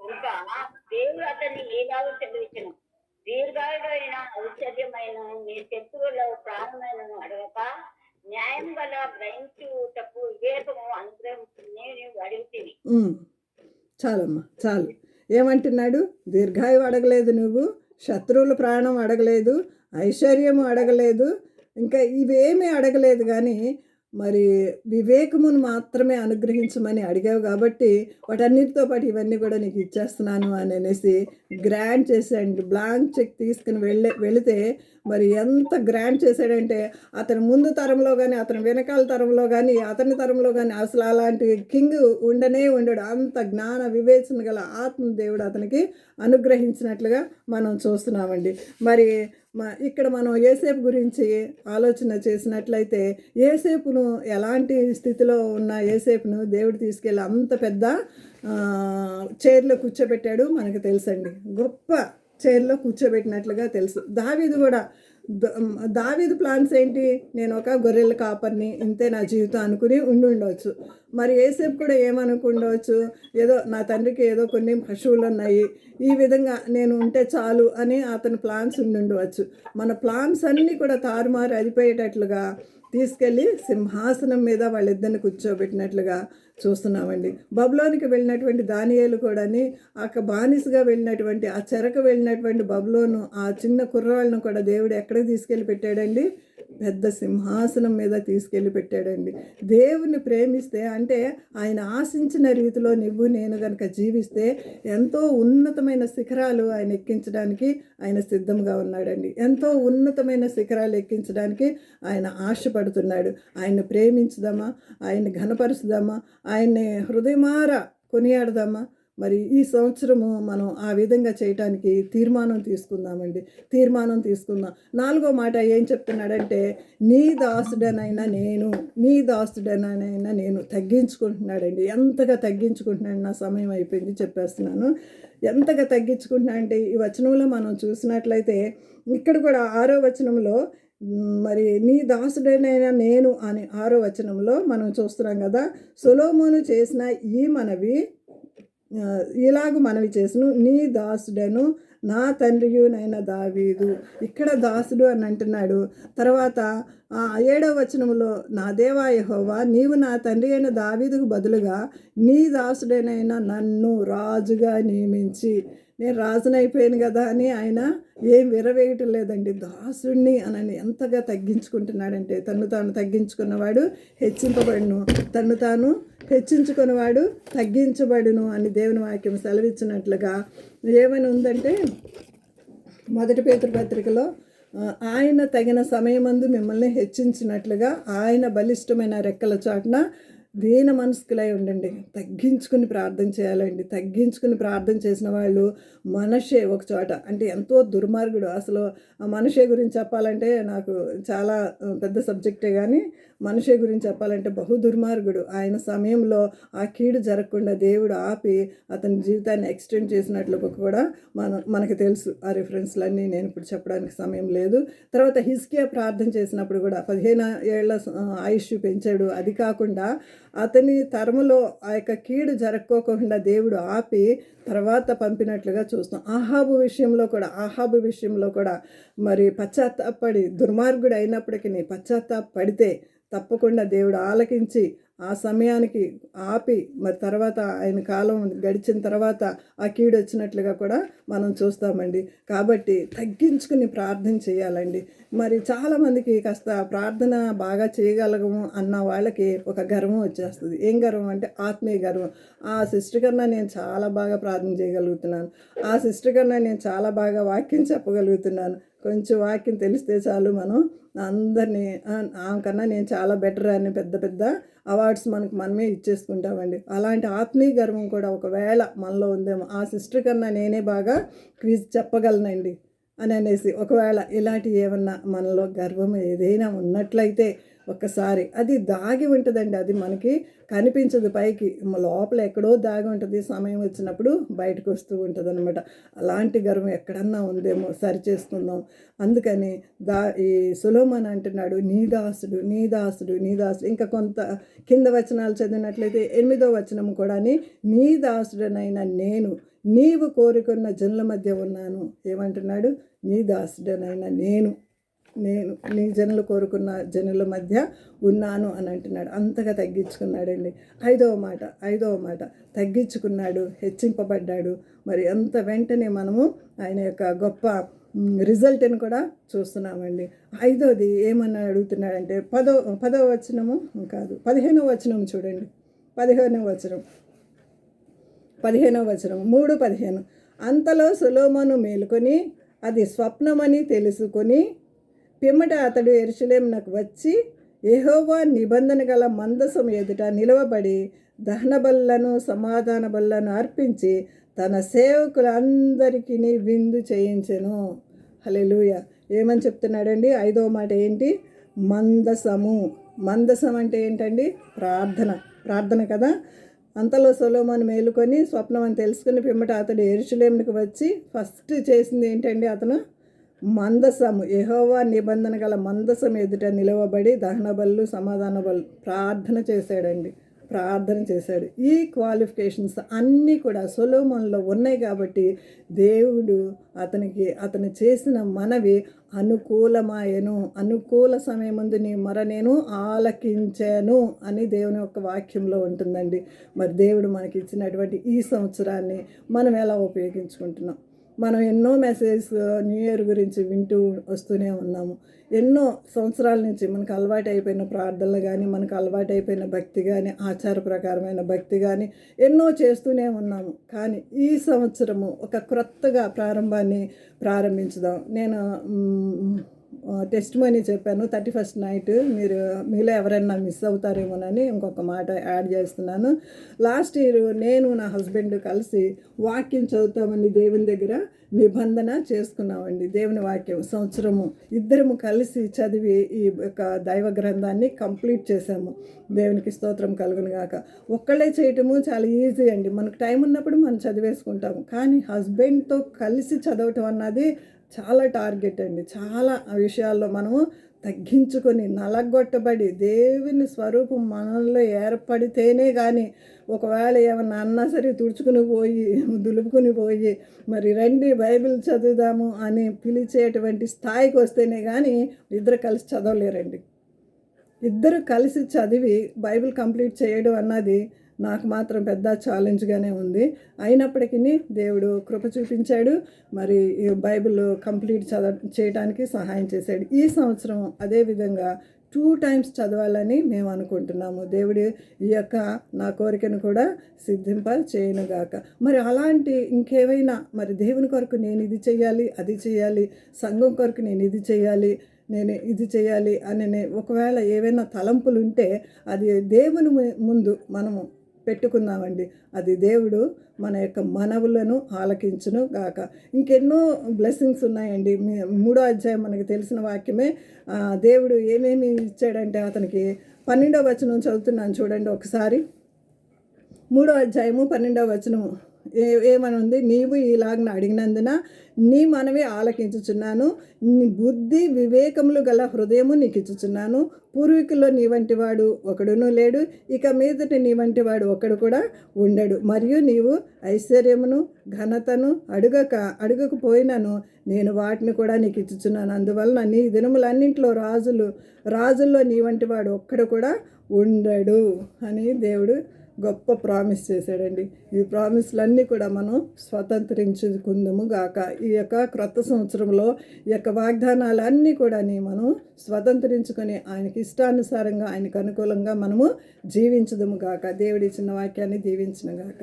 ఇంకా దేవుడు అతన్ని ఏలాగో చదివించను. దీర్ఘాయుడైన ఐశ్వర్యమైన నీ శత్రువుల ప్రాణమైన అడగక న్యాయం గల గ్రహించుటకు వివేకము అనుగ్రహించి నేను అడుగుతుంది. చాలమ్మా చాలు. ఏమంటున్నాడు? దీర్ఘాయువు అడగలేదు, నువ్వు శత్రువుల ప్రాణం అడగలేదు, ఐశ్వర్యము అడగలేదు, ఇంకా ఇవేమీ అడగలేదు, కానీ మరి వివేకమును మాత్రమే అనుగ్రహించమని అడిగావు కాబట్టి వాటన్నిటితో పాటు ఇవన్నీ కూడా నీకు ఇచ్చేస్తున్నాను అని అనేసి గ్రాంట్ చేశాడు. బ్లాంక్ చెక్ తీసుకుని వెళితే మరి ఎంత గ్రాంట్ చేశాడంటే అతని ముందు తరంలో కానీ అతని వెనకాల తరంలో కానీ అతని తరంలో కానీ అసలు అలాంటి కింగ్ ఉండడు. అంత జ్ఞాన వివేచన గల ఆత్మ దేవుడు అతనికి అనుగ్రహించినట్లుగా మనం చూస్తున్నామండి. మరి ఇక్కడ మనం యోసేపు గురించి ఆలోచన చేసినట్లయితే యోసేపును ఎలాంటి స్థితిలో ఉన్న యోసేపును దేవుడు తీసుకెళ్ళి అంత పెద్ద చైర్లో కూర్చోబెట్టాడు మనకు తెలుసండి. గొప్ప చైర్లో కూర్చోబెట్టినట్లుగా తెలుసు. దావీదు ప్లాన్స్ ఏంటి? నేను ఒక గొర్రెల కాపర్ని, ఇంతే నా జీవితం అనుకుని ఉండవచ్చు. మరి యోసేపు కూడా ఏమనుకుండవచ్చు? ఏదో నా తండ్రికి ఏదో కొన్ని పశువులు ఉన్నాయి, ఈ విధంగా నేను ఉంటే చాలు అని అతని ప్లాన్స్ ఉండవచ్చు. మన ప్లాన్స్ అన్నీ కూడా తారుమారు అయిపోయేటట్లుగా తీసుకెళ్ళి సింహాసనం మీద వాళ్ళిద్దరిని కూర్చోబెట్టినట్లుగా చూస్తున్నామండి. బబులోనికి వెళ్ళినటువంటి దానియేలు కూడాని బానిసగా వెళ్ళినటువంటి ఆ చెరకు వెళ్ళినటువంటి బబులోను ఆ చిన్న కుర్రాళ్ళను కూడా దేవుడు ఎక్కడికి తీసుకెళ్ళి పెట్టాడండి? పెద్ద సింహాసనం మీద తీసుకెళ్ళి పెట్టాడండి. దేవుని ప్రేమిస్తే అంటే ఆయన ఆశించిన రీతిలో నువ్వు నేను కనుక జీవిస్తే ఎంతో ఉన్నతమైన శిఖరాలు ఆయన ఎక్కించడానికి ఆయన సిద్ధంగా ఉన్నాడండి. ఎంతో ఉన్నతమైన శిఖరాలు ఎక్కించడానికి ఆయన ఆశపడుతున్నాడు. ఆయన్ని ప్రేమించుదామా, ఆయన్ని ఘనపరుచుదామా, ఆయన్ని హృదయమార కొనియాడదామా? మరి ఈ సంవత్సరము మనం ఆ విధంగా చేయటానికి తీర్మానం తీసుకుందామండి. 4వ మాట ఏం చెప్తున్నాడంటే నీ దాసుడనైనా నేను తగ్గించుకుంటున్నాడండి. ఎంతగా తగ్గించుకుంటున్నాడు? నా సమయం అయిపోయింది, చెప్పేస్తున్నాను. ఎంతగా తగ్గించుకుంటున్నా అంటే ఈ వచనంలో మనం చూసినట్లయితే ఇక్కడ కూడా 6వ వచనంలో మరి నీ దాసుడనైనా నేను అని 6వ వచనంలో మనం చూస్తున్నాం కదా. సొలొమోను చేసిన ఈ మనవి ఇలాగ మనవి చేసును, నీ దాసుడను నా తండ్రియునైన దావీదు. ఇక్కడ దాసుడు అని అంటున్నాడు. తర్వాత 7వ వచనంలో నా దేవా యెహోవా నీవు నా తండ్రి అయిన దావీదుకు బదులుగా నీ దాసుడైన నన్ను రాజుగా నియమించి, నేను రాజునైపోయాను కదా అని ఆయన ఏం విరవేయటం లేదండి. దాసుడిని అని ఎంతగా తగ్గించుకుంటున్నాడంటే తను తాను తగ్గించుకున్నవాడు హెచ్చింపబడును, తను తాను హెచ్చించుకున్నవాడు తగ్గించబడును అని దేవుని వాక్యం సెలవిచ్చినట్లుగా ఏమని ఉందంటే 1 పేతురు పత్రికలో ఆయన తగిన సమయమందు మిమ్మల్ని హెచ్చించినట్లుగా ఆయన బలిష్టమైన రెక్కల చాటున దీన మనస్కులై ఉండండి. తగ్గించుకుని ప్రార్థన చేయాలండి. తగ్గించుకుని ప్రార్థన చేసిన వాళ్ళు మనషే ఒక చోట అంటే ఎంతో దుర్మార్గుడు. అసలు ఆ మనషే గురించి చెప్పాలంటే నాకు చాలా పెద్ద సబ్జెక్టే, కానీ మనషే గురించి చెప్పాలంటే బహు దుర్మార్గుడు. ఆయన సమయంలో ఆ కీడు జరగకుండా దేవుడు ఆపి అతని జీవితాన్ని ఎక్స్టెండ్ చేసినట్లు కూడా మనకు తెలుసు. ఆ రిఫరెన్స్లన్నీ నేను ఇప్పుడు చెప్పడానికి సమయం లేదు. తర్వాత హిజ్కియా ప్రార్థన చేసినప్పుడు కూడా 15 ఏళ్ల ఆయుష్ పెంచాడు. అది కాకుండా అతని తరములో ఆ యొక్క కీడు జరక్కోకుండా దేవుడు ఆపి తర్వాత పంపినట్లుగా చూస్తాం. ఆహాబు విషయంలో కూడా మరి పశ్చాత్తాపడి దుర్మార్గుడు అయినప్పటికీ పశ్చాత్తాపడితే తప్పకుండా దేవుడు ఆలకించి ఆ సమయానికి ఆపి మరి తర్వాత ఆయన కాలం గడిచిన తర్వాత ఆ కీడు వచ్చినట్లుగా కూడా మనం చూస్తామండి. కాబట్టి తగ్గించుకుని ప్రార్థన చేయాలండి. మరి చాలామందికి కాస్త ప్రార్థన బాగా చేయగలగము అన్న వాళ్ళకి ఒక గర్వం వచ్చేస్తుంది. ఏం గర్వం అంటే ఆత్మీయ గర్వం. ఆ సిస్టర్ కన్నా నేను చాలా బాగా ప్రార్థన చేయగలుగుతున్నాను, ఆ సిస్టర్ కన్నా నేను చాలా బాగా వాక్యం చెప్పగలుగుతున్నాను, కొంచెం వాక్యం తెలిస్తే చాలు మనం అందరినీ ఆమె కన్నా నేను చాలా బెటర్ అని పెద్ద పెద్ద అవార్డ్స్ మనమే ఇచ్చేసుకుంటామండి. అలాంటి ఆత్మీయ గర్వం కూడా ఒకవేళ మనలో ఉందేమో, ఆ సిస్టర్ కన్నా నేనే బాగా క్విజ్ చెప్పగలనండి అని అనేసి, ఒకవేళ ఇలాంటి ఏమన్నా మనలో గర్వం ఏదైనా ఉన్నట్లయితే ఒక్కసారి అది దాగి ఉంటుందండి. అది మనకి కనిపించదు పైకి, లోపల ఎక్కడో దాగి ఉంటుంది. సమయం వచ్చినప్పుడు బయటకు వస్తూ ఉంటుంది అనమాట. అలాంటి గర్వం ఎక్కడన్నా ఉందేమో సరి చేసుకుందాం. అందుకని ఈ సొలొమోను అంటున్నాడు, నీ దాసుడు నీ దాసుడు నీ దాసుడు. ఇంకా కొంత కింద వచనాలు చదివినట్లయితే 8వ వచనం కూడా, నీ దాసుడనైనా నేను నీవు కోరుకున్న జనుల మధ్య ఉన్నాను. ఏమంటున్నాడు? నీ దాసుడనైనా నేను నీ జనులు కోరుకున్న జనుల మధ్య ఉన్నాను అని అంటున్నాడు. అంతగా తగ్గించుకున్నాడండి. ఐదవ మాట తగ్గించుకున్నాడు, హెచ్చింపబడ్డాడు. మరి అంత వెంటనే మనము ఆయన యొక్క గొప్ప రిజల్ట్ని కూడా చూస్తున్నామండి. ఐదోది ఏమన్నా అడుగుతున్నాడంటే 10వ వచనము కాదు, 15వ వచనం చూడండి. 15వ వచనం 3:15. అంతలో సొలొమోను మేలుకొని అది స్వప్నమని తెలుసుకొని పిమ్మట అతడు యెరూషలేమునకు వచ్చి యెహోవా నిబంధన గల మందసం ఎదుట నిలవబడి దహన బలులను సమాధాన బలులను అర్పించి తన సేవకులందరికీ విందు చేయించెను. హల్లెలూయా. ఏమని చెప్తున్నాడండి? 5వ మాట ఏంటి? మందసం అంటే ఏంటండి? ప్రార్థన కదా. అంతలో సొలొమోను మేలుకొని స్వప్నం అని తెలుసుకుని పిమ్మట అతడు యెరూషలేమునకు వచ్చి ఫస్ట్ చేసింది ఏంటండి? అతను మందసము, యెహోవా నిబంధన గల మందసం ఎదుట నిలవబడి దహన బలులు సమాధాన బలు ప్రార్థన చేశాడు. ఈ క్వాలిఫికేషన్స్ అన్నీ కూడా సొలొమోనులో ఉన్నాయి కాబట్టి దేవుడు అతను చేసిన మనవి అనుకూలమాయను. అనుకూల సమయమందు నీ మొర నేను ఆలకించాను అని దేవుని యొక్క వాక్యంలో ఉంటుందండి. మరి దేవుడు మనకి ఇచ్చినటువంటి ఈ సంవత్సరాన్ని మనం ఎలా ఉపయోగించుకుంటున్నాం? మనం ఎన్నో మెసేజెస్ న్యూ ఇయర్ గురించి వింటూ వస్తూనే ఉన్నాము. ఎన్నో సంవత్సరాల నుంచి మనకు అలవాటు అయిపోయిన ప్రార్థనలు కానీ, మనకు అలవాటు అయిపోయిన భక్తి కానీ, ఆచార ప్రకారమైన భక్తి కానీ ఎన్నో చేస్తూనే ఉన్నాము. కానీ ఈ సంవత్సరము ఒక క్రొత్తగా ప్రారంభించుదాం. నేను టెస్టిమనీ చెప్పాను 31st నైట్. మీలో ఎవరైనా మిస్ అవుతారేమోనని ఇంకొక మాట యాడ్ చేస్తున్నాను. లాస్ట్ ఇయర్ నేను నా హస్బెండ్ కలిసి వాక్యం చదువుతామని దేవుని దగ్గర నిబంధన చేసుకున్నామండి. దేవుని వాక్యం సంవత్సరము ఇద్దరము కలిసి చదివి ఈ యొక్క దైవ గ్రంథాన్ని కంప్లీట్ చేశాము. దేవునికి స్తోత్రం కలుగును గాక. ఒక్కళ్ళే చేయటము చాలా ఈజీ అండి. మనకు టైం ఉన్నప్పుడు మనం చదివేసుకుంటాము. కానీ హస్బెండ్తో కలిసి చదవటం అన్నది చాలా టార్గెట్ అండి. చాలా విషయాల్లో మనము తగ్గించుకొని నలగొట్టబడి దేవుని స్వరూపం మనల్లో ఏర్పడితేనే కానీ, ఒకవేళ ఏమన్నా అన్నా సరే దులుపుకుని పోయి మరి రండి బైబిల్ చదువుదాము అని పిలిచేటువంటి స్థాయికి వస్తేనే కానీ ఇద్దరు కలిసి చదవలేరండి. ఇద్దరు కలిసి చదివి బైబిల్ కంప్లీట్ చేయడం అన్నది నాకు మాత్రం పెద్ద ఛాలెంజ్గానే ఉంది. అయినప్పటికీ దేవుడు కృప చూపించాడు. మరి ఈ బైబిల్ కంప్లీట్ చేయడానికి సహాయం చేశాడు. ఈ సంవత్సరం అదేవిధంగా 2 times చదవాలని మేము అనుకుంటున్నాము. దేవుడు ఈ యొక్క నా కోరికను కూడా సిద్ధింప చేయనుగాక. మరి అలాంటి ఇంకేమైనా మరి దేవుని కొరకు నేను ఇది చేయాలి, అది చేయాలి, సంఘం కొరకు నేను ఇది చేయాలి అని ఒకవేళ ఏవైనా తలంపులు ఉంటే అది దేవుని ముందు మనము పెట్టుకుందామండి. అది దేవుడు మన యొక్క మనవులను ఆలకించును గాక. ఇంకెన్నో బ్లెస్సింగ్స్ ఉన్నాయండి. 3వ అధ్యాయం మనకు తెలిసిన వాక్యమే. దేవుడు ఏమేమి ఇచ్చాడంటే అతనికి 12వ వచనం చదువుతున్నాను చూడండి ఒకసారి. 3వ అధ్యాయము 12వ వచనము ఏమని ఉంది? నీవు ఇలాగ అడిగినందున నీ మనవి ఆలకించుచున్నాను, నీ బుద్ధి వివేకములు గల హృదయము నీకు ఇచ్చుచున్నాను. పూర్వీకుల్లో నీ వంటి వాడు ఒకడును లేడు, ఇక మీదట నీ వంటి వాడు ఒకడు కూడా ఉండడు. మరియు నీవు ఐశ్వర్యమును ఘనతను అడుగకపోయినను నేను వాటిని కూడా నీకు ఇచ్చుచున్నాను. అందువలన నీ దినములన్నింటిలో రాజుల్లో నీ వంటి వాడు ఒక్కడు కూడా ఉండడు అని దేవుడు గొప్ప ప్రామిస్ చేశాడండి. ఈ ప్రామిస్లన్నీ కూడా మనం స్వతంత్రించుకుందాము గాక. ఈ యొక్క క్రొత్త సంవత్సరంలో ఈ యొక్క వాగ్దానాలన్నీ కూడా మనం స్వతంత్రించుకొని ఆయనకి ఇష్టానుసారంగా ఆయనకు అనుకూలంగా మనము జీవించదము గాక. దేవుడి ఇచ్చిన వాక్యాన్ని దీవించిన గాక.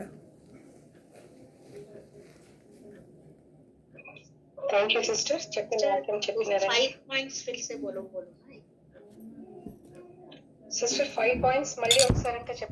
థ్యాంక్ యూ సిస్టర్, చెప్పిన వాక్యం చెప్పినారా 5 पॉइंट्स फिर से बोलो बोलो ना। సిస్టర్? 5 పాయింట్స్ మళ్ళీ ఒకసారి ఇంకా చెప్పండి.